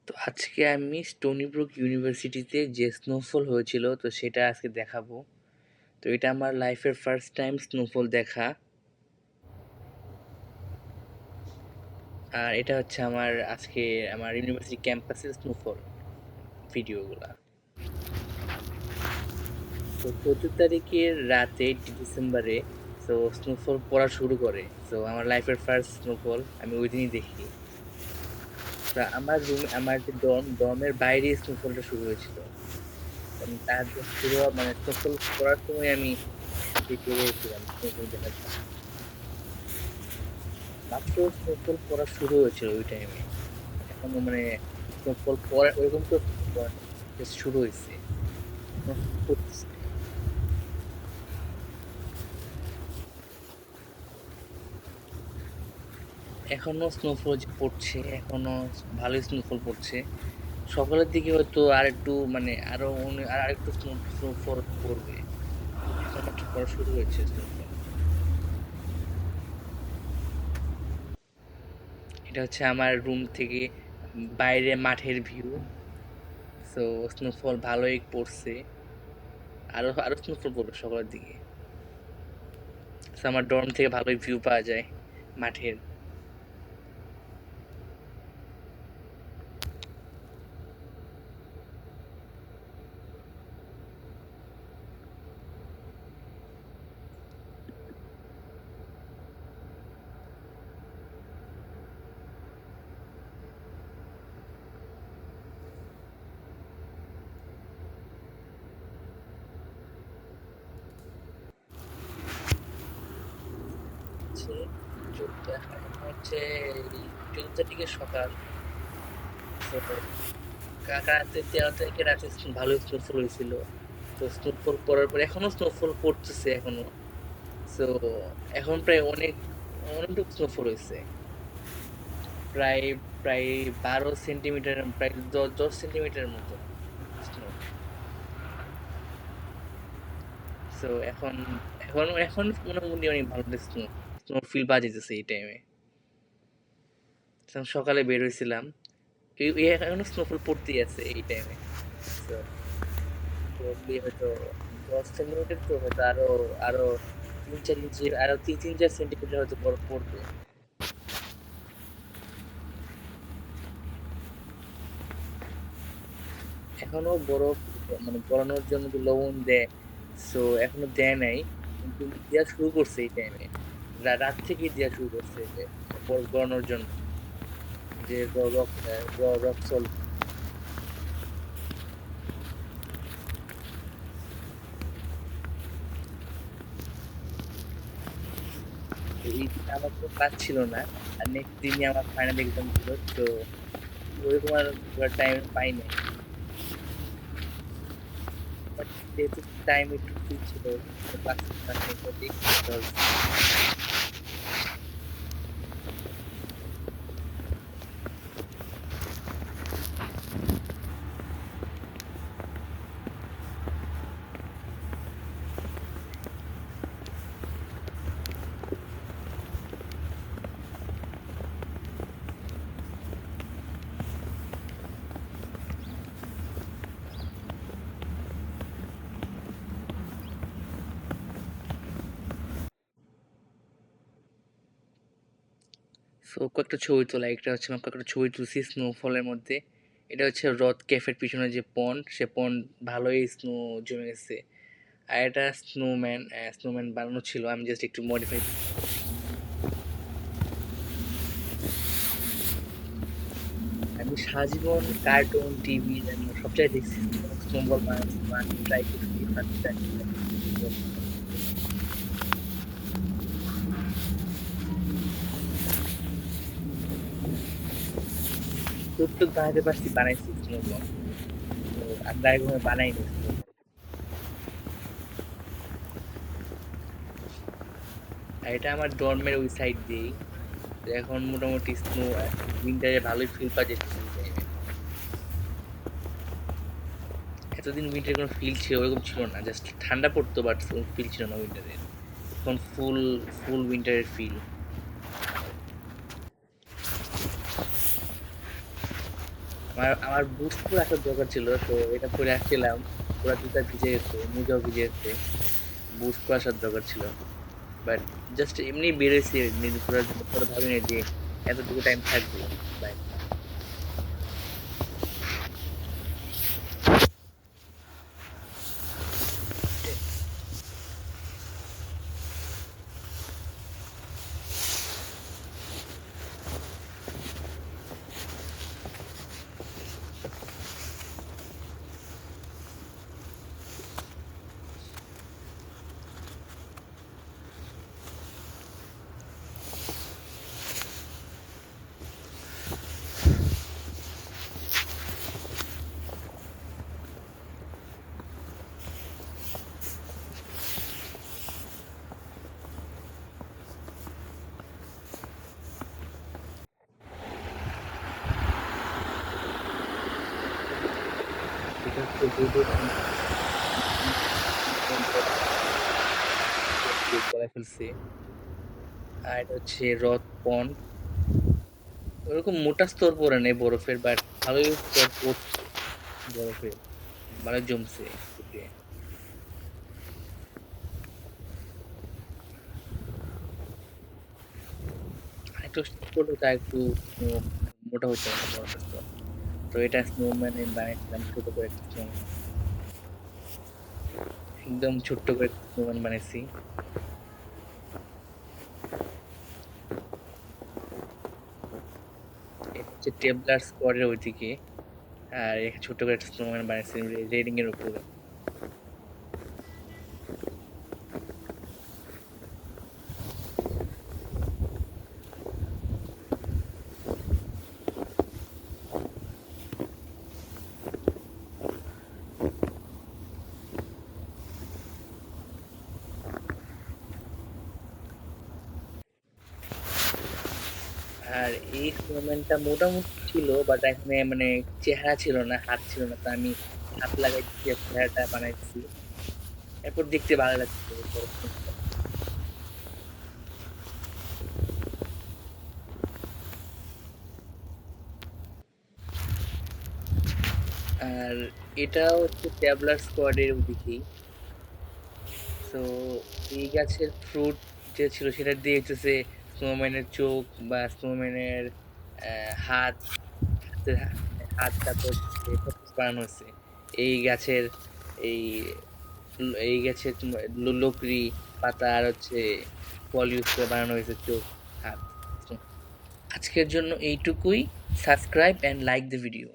তো আজকে আমি স্টোনি ব্রুক ইউনিভার্সিটিতে যে স্নোফল হয়েছিল তো সেটা আজকে দেখাবো। তো এটা আমার লাইফের ফার্স্ট টাইম স্নোফল দেখা। আর এটা হচ্ছে আজকে আমার ইউনিভার্সিটি ক্যাম্পাসের স্নোফল ভিডিওগুলা। তো 14 তারিখের রাতে ডিসেম্বরে তো স্নোফল পড়া শুরু করে। তো আমার লাইফের ফার্স্ট স্নোফল আমি ওই দিনই দেখি। তো আমার রুমে আমার যে ডর্মের বাইরে স্নোফলটা শুরু হয়েছিল। তার শুরু হওয়া মানে স্নোফল পড়ার সময় আমি বের হয়েছিলাম স্নোফল দেখার জন্য। মাত্র স্নোফল পড়া শুরু হয়েছিল ওই টাইমে, এখনো মানে স্নোফল পড়া ওইরকম তো স্নোফল পড়া নেই, জাস্ট শুরু হয়েছে, পড়তেছে। এখনো স্নোফল যে পড়ছে, এখনো ভালোই স্নোফল পড়ছে। সকালের দিকে হয়তো আর একটু মানে আরো আর আরেকটু স্নোফল পড়বে, এখন মাত্র পড়া শুরু হয়েছে স্নোফল। এটা হচ্ছে আমার রুম থেকে বাইরে মাঠের ভিউ। সো স্নোফল ভালোই পড়ছে, আরো আরো স্নোফল পড়বে সকালের দিকে। So, আমার ডর্ম থেকে ভালোই ভিউ পাওয়া যায় মাঠের। হচ্ছে হচ্ছে এই 14 তারিখে সকাল। তো রাতে 13 তারিখে রাতে ভালোই স্নোফল হয়েছিল। তো স্নোফল পড়ার পর এখনো স্নোফল পড়তেছে এখনো। তো এখন প্রায় অনেকটুকু স্নোফল হয়েছে, প্রায় প্রায় 12 সেন্টিমিটার, প্রায় 10 সেন্টিমিটারের মতো স্নো। তো এখন মোটামুটি অনেক ভালো স্নো স্নো ফিল পাওয়া যেতেছে এই টাইমে। সকালে বের হয়েছিলাম, এখনো স্নোফল পড়তেই আছে এই টাইমে। তো প্রবাবলি হয়তো 10 সেন্টিমিটার, তো হয়তো আরো আরো 3-4 ইঞ্চি, আরো 3-4 সেন্টিমিটার হয়তো বরফ পড়বে। এখনো বরফ মানে গলানোর জন্য যে লবণ দেয়, সো এখনো দেয় নাই, কিন্তু দেওয়া শুরু করছে এই টাইমে। রাত থেকেই দেওয়া শুরু করছে যে বরফ গলানোর জন্য, যে রক সল্ট। এই দিন আমার কোনো ক্লাস ছিল না, আর নেক্সট দিনই আমার ফাইনাল এক্সাম ছিল। তো ওইরকম আর টাইম পাই নাই, বাট যেহেতু টাইম একটু ফ্রি ছিল, ক্লাস দেখতে যেতে হবে। সো কয়েকটা ছবি তোলা, একটা হচ্ছে আমার কয়েকটা ছবি তুলছি স্নোফলের মধ্যে। এটা হচ্ছে হ্রদ ক্যাফের পিছনে যে পন্ড, সে পন্ড ভালোই স্নো জমে গেছে। আর এটা স্নোম্যান বানানো ছিল, আমি জাস্ট একটু মডিফাই। আমি সারাজীবন কার্টুন টিভি আমি সব জায়গায় দেখছি স্নোবল বানানো, আমি ট্রাই করছি ফার্স্ট টাইম। টুকটুক বানাতে পারছি, বানাইছি স্নোবল। তো আমরা এরকম বানাইনি স্নোবল। আর এটা আমার ডর্মের ওই সাইড দিয়েই। তো এখন মোটামুটি স্নো উইন্টারে ভালোই ফিল পাওয়া যেতেছে এই টাইমে। এতদিন উইন্টারের কোনো ফিল ছিল ওরকম ছিল না, জাস্ট ঠান্ডা পড়তো বাট ফিল ছিল না উইন্টারের। এখন ফুল ফুল উইন্টারের ফিল। আমার বুটস পরে আসার দরকার ছিল, তো এটা পরে আসছিলাম, পুরো জুতা ভিজে গেছে, মোজাও ভিজে গেছে। বুটস পরে আসার দরকার ছিল, বাট জাস্ট এমনি বেরোইছি নিজে ঘোরার জন্য, পরে ভাবিনি যে এতটুকু টাইম থাকবো বাইরে। এটা হচ্ছে গলায় ফেলছি। আর এটা হচ্ছে হ্রদ পন্ড, ওরকম মোটা স্তর পড়ে নেই বরফের, বাট ভালোই স্তর পড়ছে বরফের, মানে জমছে শীতে। আরেকটু শীত পড়লে তা একটু মোটা হতো না বরফের স্তর। তো এটা স্নোম্যান বানিয়েছিলাম, ছোট করে একটা snowman। একদম ছোট্ট করে একটা স্নোম্যান বানাইছি। এটা হচ্ছে টেবলার স্কোয়াডের ওইদিকে, আর এখানে ছোট্ট করে একটা স্নোম্যান বানাইছি রেলিং এর উপরে। আর এই স্নোম্যানটা মোটামুটি ছিল, বাট এখানে মানে চেহারা ছিল না, হাত ছিল না, তো আমি হাত লাগাই দিয়ে চেহারাটা বানাইছি। এরপর দেখতে ভালো লাগছে। আর এটা হচ্ছে ট্যাবলার স্কোয়াডের ওদিকেই। তো এই গাছের ফ্রুট যে ছিল সেটা দিয়ে হচ্ছে স্নোম্যানের চোখ বা স্নোম্যানের হাত, হাতের হাত, তারপর সব কিছু বানানো হয়েছে এই গাছের, এই এই গাছের লকড়ি, পাতা আর হচ্ছে ফল ইউজ করে বানানো হয়েছে চোখ, হাত। আজকের জন্য এইটুকুই। Subscribe and like the video.